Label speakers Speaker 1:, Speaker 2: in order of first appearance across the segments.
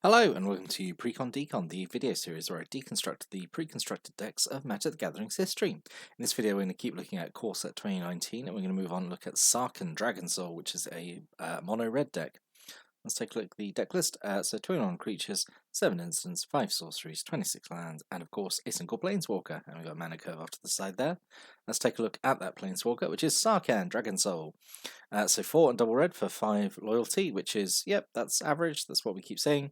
Speaker 1: Hello and welcome to Precon Decon, the video series where I deconstruct the pre-constructed decks of Magic the Gathering's history. In this video we're going to keep looking at Core Set 2019 and we're going to move on and look at Sarkhan Dragonsoul, which is a mono-red deck. Let's take a look at the deck list. So 21 creatures, 7 instants, 5 sorceries, 26 lands, and of course a single Planeswalker. And we've got a mana curve off to the side there. Let's take a look at that Planeswalker, which is Sarkhan Dragonsoul. So 4 and double red for 5 loyalty, which is, yep, that's average, that's what we keep saying.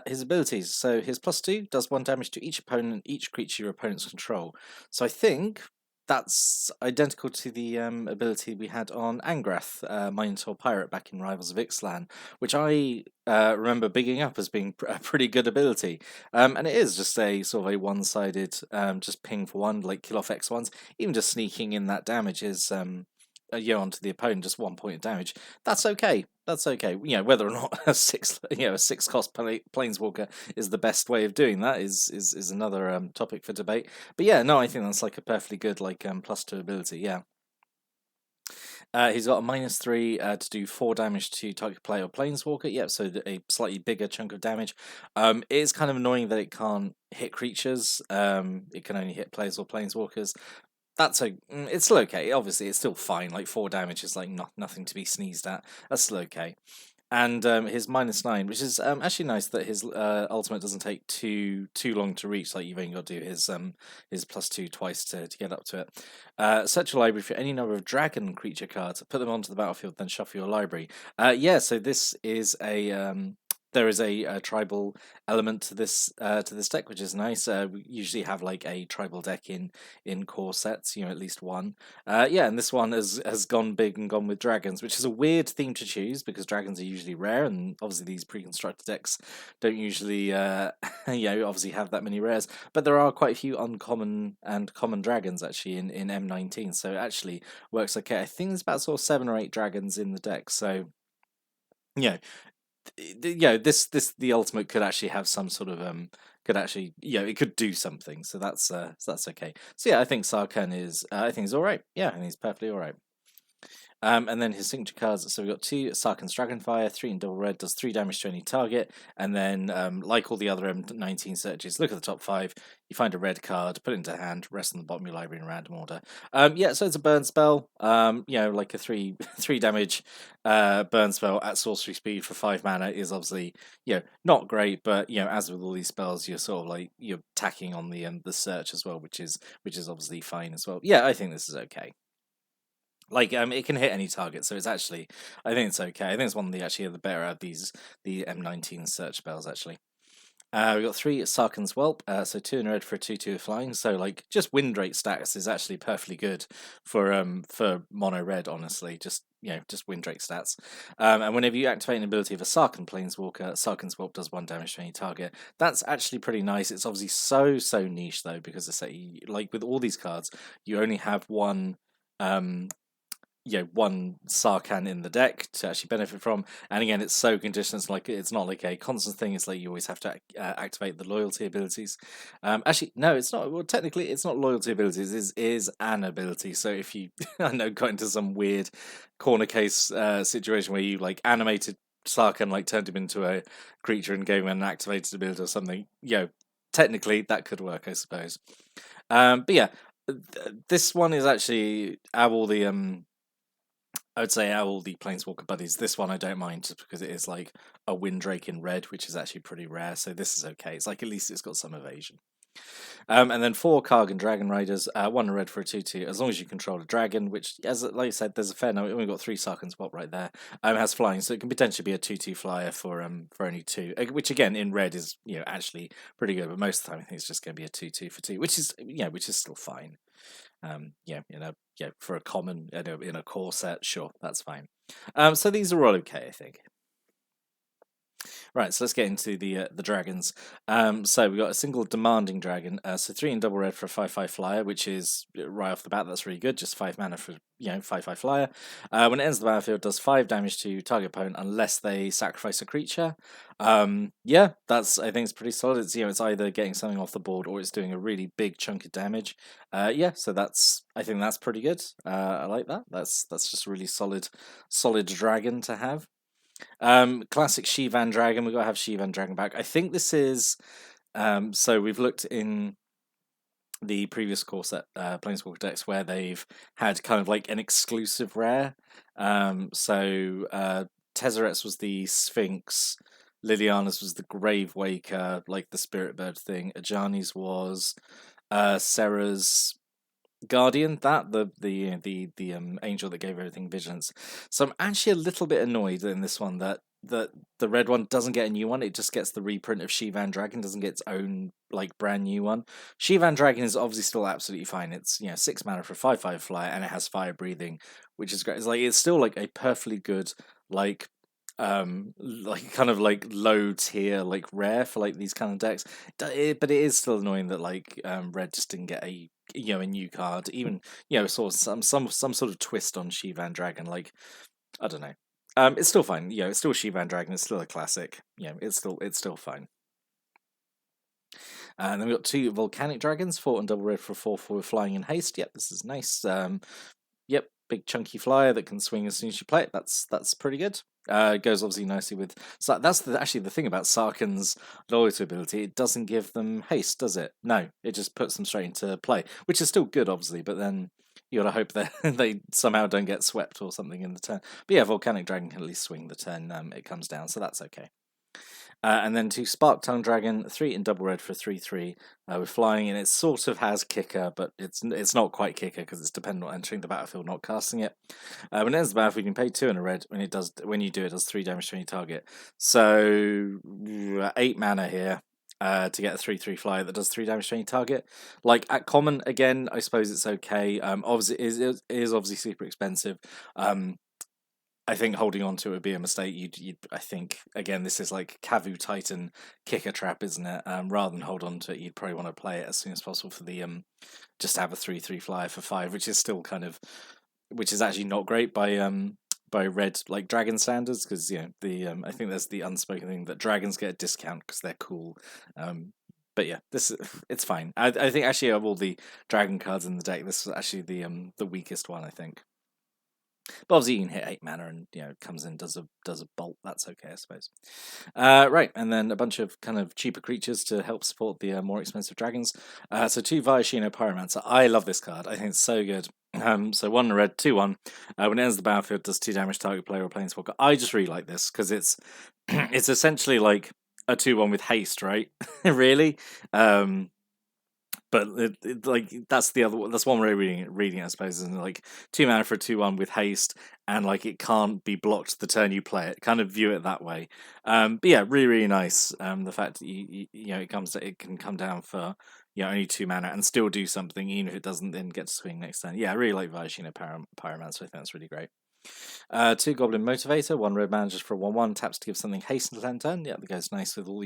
Speaker 1: His abilities, so his +2 does 1 damage to each opponent, each creature your opponents control. So I think that's identical to the ability we had on Angrath, Minotaur Pirate, back in Rivals of Ixalan, which I remember bigging up as being a pretty good ability. And it is just a sort of a one-sided, just ping for 1, like kill off X1s. Even just sneaking in that damage is onto the opponent, just 1 point of damage. That's okay. That's okay. Whether or not a 6-cost planeswalker is the best way of doing that is another topic for debate. But yeah, no, I think that's like a perfectly good +2 ability. Yeah. He's got a -3 to do 4 damage to target player or planeswalker. Yep, so a slightly bigger chunk of damage. It is kind of annoying that it can't hit creatures. It can only hit players or planeswalkers. It's still okay. Obviously, it's still fine. Like 4 damage is like nothing to be sneezed at. That's still okay. And his -9, which is actually nice that his ultimate doesn't take too long to reach. Like you've only got to do his +2 twice to get up to it. Search your library for any number of dragon creature cards. Put them onto the battlefield, then shuffle your library. Yeah. So this is a there is a tribal element to this deck, which is nice. We usually have like a tribal deck in core sets, at least one. Yeah, and this one has gone big and gone with dragons, which is a weird theme to choose because dragons are usually rare, and obviously these pre-constructed decks don't usually obviously have that many rares. But there are quite a few uncommon and common dragons actually in M19, so it actually works okay. I think there's about sort of 7 or 8 dragons in the deck, so yeah, the ultimate could actually have some sort of could actually it could do something. So that's okay. So yeah, I think Sarkhan is I think he's all right. Yeah, and he's perfectly all right. And then his signature cards, so we've got 2 Sarkhan's Dragonfire, 3 in double red, does 3 damage to any target, and then, like all the other M19 searches, look at the top 5, you find a red card, put it into hand, rest on the bottom of your library in random order. Yeah, so it's a burn spell, like a 3 damage burn spell at sorcery speed for 5 mana is obviously, not great, but, as with all these spells, you're sort of like, you're tacking on the search as well, which is obviously fine as well. Yeah, I think this is okay. It can hit any target, so it's actually, I think it's okay. I think it's one of the better out of the M19 search spells actually. We've got 3 Sarkhan's Whelp, so 2 in red for a 2/2 flying. So like just Windrake stats is actually perfectly good for mono red. Honestly, just Windrake stats. And whenever you activate an ability of a Sarkhan Planeswalker, Sarkhan's Whelp does 1 damage to any target. That's actually pretty nice. It's obviously so niche though, because it's like with all these cards, you only have one one Sarkhan in the deck to actually benefit from, and again it's so conditioned. It's not like a constant thing. It's like you always have to activate the loyalty abilities. Actually no, it's not. Well, technically it's not loyalty abilities, it is an ability. So if you I know got into some weird corner case situation where you like animated Sarkhan, like turned him into a creature and gave him an activated ability or something, technically that could work, I suppose. But yeah, this one is actually out of all the I would say out of all the Planeswalker buddies, this one I don't mind just because it is like a Windrake in red, which is actually pretty rare. So this is okay. It's like at least it's got some evasion. And then 4 Kargan Dragon Riders, 1 in red for a 2/2, as long as you control a dragon, which, like I said, there's a fair number. We've got 3 Sarkhan's Whelp right there. It has flying, so it can potentially be a 2/2 flyer for only 2, which again in red is actually pretty good. But most of the time, I think it's just going to be a 2/2 for 2, which is still fine. For a common in a core set, sure, that's fine. So these are all okay, I think. Right, so let's get into the dragons. So we've got a single demanding dragon. So 3 in double red for a 5/5 flyer, which is right off the bat, that's really good. Just 5 mana for 5/5 flyer. When it enters the battlefield, does 5 damage to target opponent unless they sacrifice a creature. Yeah, that's, I think it's pretty solid. It's it's either getting something off the board or it's doing a really big chunk of damage. Yeah, so I think that's pretty good. I like that. That's just a really solid dragon to have. Classic Shivan Dragon. We've got to have Shivan Dragon back. I think this is so we've looked in the previous core set Planeswalker decks where they've had kind of like an exclusive rare. Tezzeret's was the Sphinx, Liliana's was the Grave Waker, like the Spirit Bird thing. Ajani's was Serra's Guardian, that the angel that gave everything vigilance. So I'm actually a little bit annoyed in this one that the red one doesn't get a new one. It just gets the reprint of Shivan Dragon, doesn't get its own like brand new one. Shivan Dragon is obviously still absolutely fine. It's 6 mana for a 5/5 flyer, and it has fire breathing, which is great. It's still like a perfectly good like kind of like low tier like rare for like these kind of decks. But it is still annoying that like red just didn't get a a new card, even sort of some sort of twist on Shivan Dragon. Like I don't know. It's still fine. It's still Shivan Dragon. It's still a classic. It's still fine. And then we've got 2 Volcanic Dragons, 4 and double red for 4/4 flying and haste. Yep, this is nice. Yep, big chunky flyer that can swing as soon as you play it. That's pretty good. It goes obviously nicely with. So that's actually the thing about Sarkhan's loyalty ability. It doesn't give them haste, does it? No, it just puts them straight into play, which is still good, obviously. But then you gotta hope that they somehow don't get swept or something in the turn. But yeah, Volcanic Dragon can at least swing the turn it comes down, so that's okay. And then 2 Spark Tongue Dragon, 3 in double red for 3/3 with flying, and it sort of has kicker, but it's not quite kicker because it's dependent on entering the battlefield, not casting it. When it enters the battlefield, you can pay 2 in a red. When you do, it does 3 damage to any target. So 8 mana here to get a 3/3 flyer that does 3 damage to any target. Like at common, again, I suppose it's okay. Obviously, it is obviously super expensive. I think holding on to it would be a mistake. I think again, this is like Kavu Titan kicker trap, isn't it? Rather than hold on to it, you'd probably want to play it as soon as possible for the just have a 3/3 flyer for 5, which is still which is actually not great by red like dragon standards, because I think there's the unspoken thing that dragons get a discount because they're cool. But yeah, it's fine. I think actually of all the dragon cards in the deck, this is actually the weakest one, I think. But obviously you can hit 8 mana and it comes in, does a bolt. That's okay, I suppose. Right, and then a bunch of kind of cheaper creatures to help support the more expensive dragons. So 2 Viashino Pyromancer. I love this card. I think it's so good. So 1 red, 2/1. When it enters the battlefield, does 2 damage to target player or planeswalker. I just really like this because it's it's essentially like a 2/1 with haste, right? Really. But like that's the other. That's one way of reading it, I suppose. And like 2 mana for a 2/1 with haste, and like it can't be blocked the turn you play it. Kind of view it that way. But yeah, really nice. The fact that it can come down for only 2 mana and still do something, even if it doesn't then get to swing next turn. Yeah, I really like Viashino Pyromancer. I think that's really great. 2 Goblin Motivator, 1 red mana just for 1/1, taps to give something haste until end turn. Yeah, that goes nice with all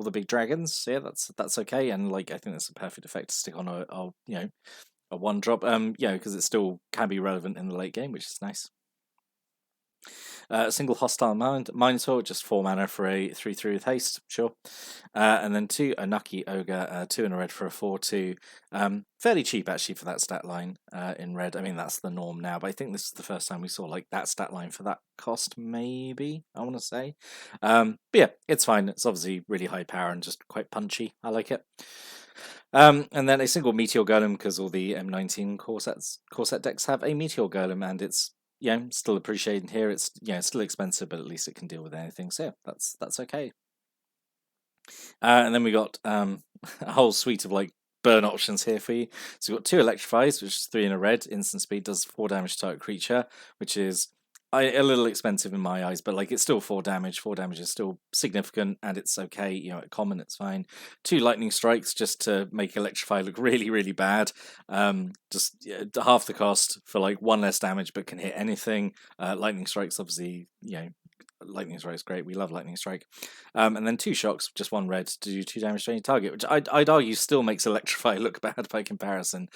Speaker 1: the big dragons. So yeah, that's okay, and like I think that's a perfect effect to stick on a 1-drop. Because it still can be relevant in the late game, which is nice. A single Hostile Minotaur, just 4 mana for a 3/3 with haste, sure. And then 2 Anuki Ogre, 2 in a red for a 4/2. Fairly cheap actually for that stat line in red. I mean, that's the norm now, but I think this is the first time we saw like that stat line for that cost, maybe, I want to say. But yeah, it's fine. It's obviously really high power and just quite punchy. I like it. And then a single Meteor Golem, because all the M19 core set decks have a Meteor Golem, and it's still appreciated here. It's still expensive, but at least it can deal with anything. So yeah, that's okay. And then we got a whole suite of like burn options here for you. So we've got 2 Electrifies, which is 3 in a red. Instant speed does 4 damage to target creature, which is a little expensive in my eyes, but like it's still 4 damage. 4 damage is still significant, and it's okay. At common, it's fine. 2 lightning strikes just to make Electrify look really, really bad. Just half the cost for like 1 less damage, but can hit anything. Lightning strikes, obviously, Lightning Strike's great. We love Lightning Strike. And then 2 shocks, just 1 red to do 2 damage to any target, which I'd argue still makes Electrify look bad by comparison.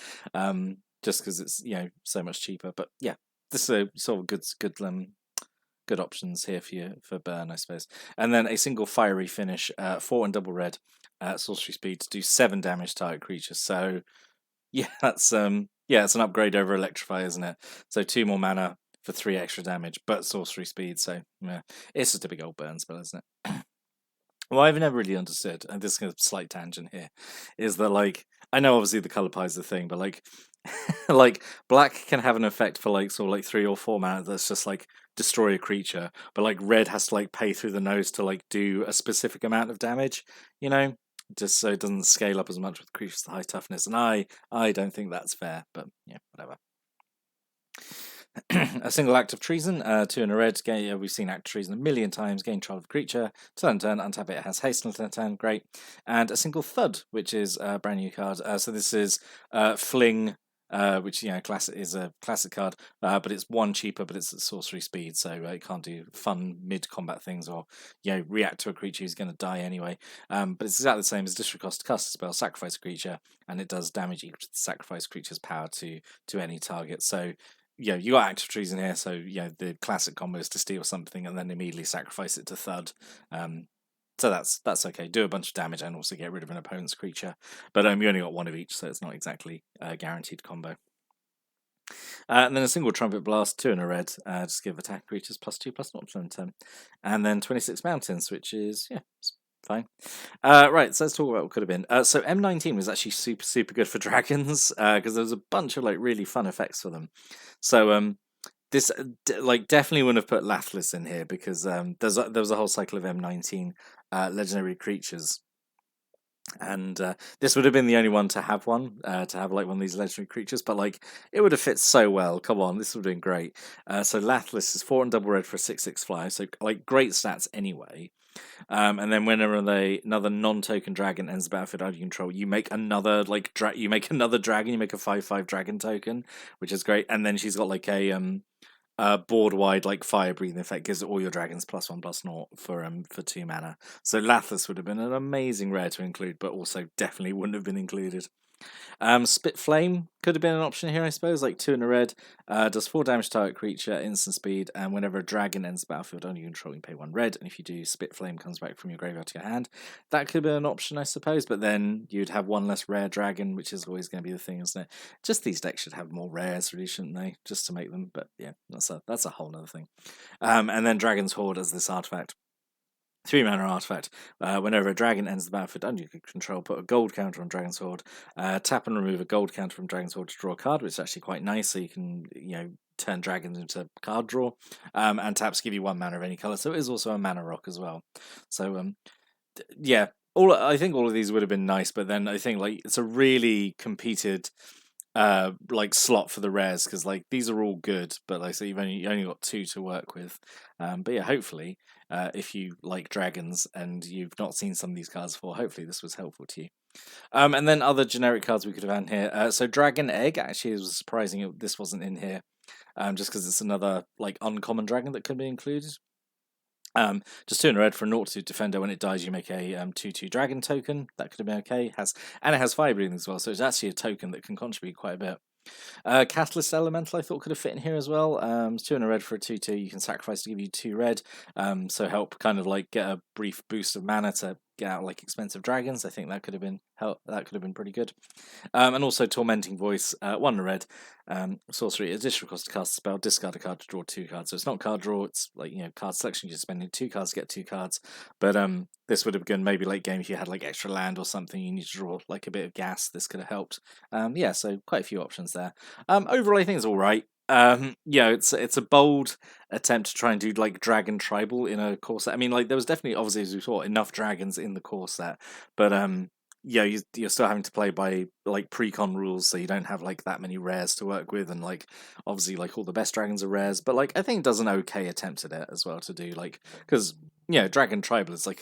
Speaker 1: Just because it's so much cheaper. But yeah. This is sort of good options here for burn, I suppose. And then a single fiery finish, 4 and double red, sorcery speed to do 7 damage to target creatures. So yeah, that's it's an upgrade over Electrify, isn't it? So 2 more mana, for 3 extra damage, but sorcery speed. So yeah, it's just a big old burn spell, isn't it? Well, I've never really understood, and this is a slight tangent here, is that like I know obviously the color pie is the thing, but like like black can have an effect for like sort of like 3 or 4 mana that's just like destroy a creature, but like red has to like pay through the nose to like do a specific amount of damage, you know, just so it doesn't scale up as much with creatures with high toughness. And I don't think that's fair, but yeah, whatever. A single act of treason, 2 in a red. We've seen act of treason a million times. Gain control of a creature. Turn, untap it. It has haste until turn. Great. And a single thud, which is a brand new card. So this is fling, which is a classic card, but it's 1 cheaper, but it's at sorcery speed, so it can't do fun mid combat things or react to a creature who's going to die anyway. But it's exactly the same as disregard cost to cast a spell, sacrifice a creature, and it does damage equal to the sacrifice creature's power to any target. So you got active treason here, so the classic combo is to steal something and then immediately sacrifice it to thud. So that's okay. Do a bunch of damage and also get rid of an opponent's creature, but you only got 1 of each, so it's not exactly a guaranteed combo. And then a single trumpet blast, 2 in a red, just give attack creatures +2/+0 turn, and then 26 mountains, which is fine. Right, so let's talk about what could have been. So M19 was actually super good for dragons because there was a bunch of like really fun effects for them. So this definitely wouldn't have put Lathlis in here because there was a whole cycle of M19 legendary creatures. And this would have been the only one to have one like one of these legendary creatures, but like it would have fit so well. Come on, this would have been great. So Lathlis is 4 and double red for a 6/6 fly, so like great stats anyway. And then whenever another non-token dragon ends the battlefield under control, you make another dragon. You make a 5/5 dragon token, which is great. And then she's got like a board wide like fire breathing effect, gives all your dragons +1/+0 for 2 mana. So Lathlis would have been an amazing rare to include, but also definitely wouldn't have been included. Spit Flame could have been an option here, I suppose, like 2 in a red, does 4 damage to target creature, instant speed, and whenever a dragon ends the battlefield under your control, you pay 1 red, and if you do, Spit Flame comes back from your graveyard to your hand. That could have been an option, I suppose, but then you'd have 1 less rare dragon, which is always going to be the thing, isn't it? Just these decks should have more rares, really, shouldn't they? Just to make them, but yeah, that's a whole other thing. And then Dragon's Horde as this artifact. 3 mana artifact. Whenever a dragon ends the battlefield under your control, put a gold counter on Dragon's Horde. Tap and remove a gold counter from Dragon's Horde to draw a card, which is actually quite nice. So you can turn dragons into card draw. And taps give you 1 mana of any color, so it is also a mana rock as well. So yeah, I think all of these would have been nice, but then I think like it's a really competed slot for the rares because like these are all good, but like so you've only got 2 to work with. But yeah, hopefully if you like dragons and you've not seen some of these cards before, hopefully this was helpful to you. And then other generic cards we could have had here. So Dragon Egg, actually it was surprising this wasn't in here, just because it's another like uncommon dragon that could be included. Just 2 in a red for a 0/2 defender. When it dies, you make a 2/2 dragon token. That could have been okay. It has fire breathing as well, so it's actually a token that can contribute quite a bit. Catalyst Elemental I thought could have fit in here as well. It's 2 in a red for a 2/2. You can sacrifice to give you 2 red. So help kind of like get a brief boost of mana to get out like expensive dragons. I think that could have been pretty good. And also Tormenting Voice, 1 in a red. Sorcery, additional cost to cast a spell, discard a card to draw 2 cards. So it's not card draw, it's like card selection, you're spending 2 cards to get 2 cards. But this would have been maybe late game if you had like extra land or something, you need to draw like a bit of gas, this could have helped. Yeah, so quite a few options there. Overall I think it's alright. It's a bold attempt to try and do like dragon tribal in a core set. I mean, like there was definitely, obviously as we saw, enough dragons in the core set, but you're still having to play by like precon rules, so you don't have like that many rares to work with, and like obviously like all the best dragons are rares, but like I think it does an okay attempt at it as well to do like, because dragon tribal is like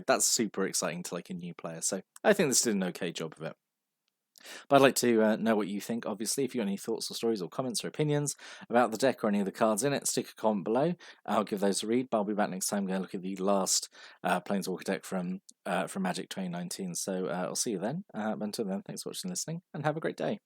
Speaker 1: that's super exciting to like a new player, so I think this did an okay job of it. But I'd like to know what you think, obviously. If you've got any thoughts or stories or comments or opinions about the deck or any of the cards in it, stick a comment below. I'll give those a read, but I'll be back next time going to look at the last Planeswalker deck from Magic 2019. So I'll see you then. Until then, thanks for watching and listening, and have a great day.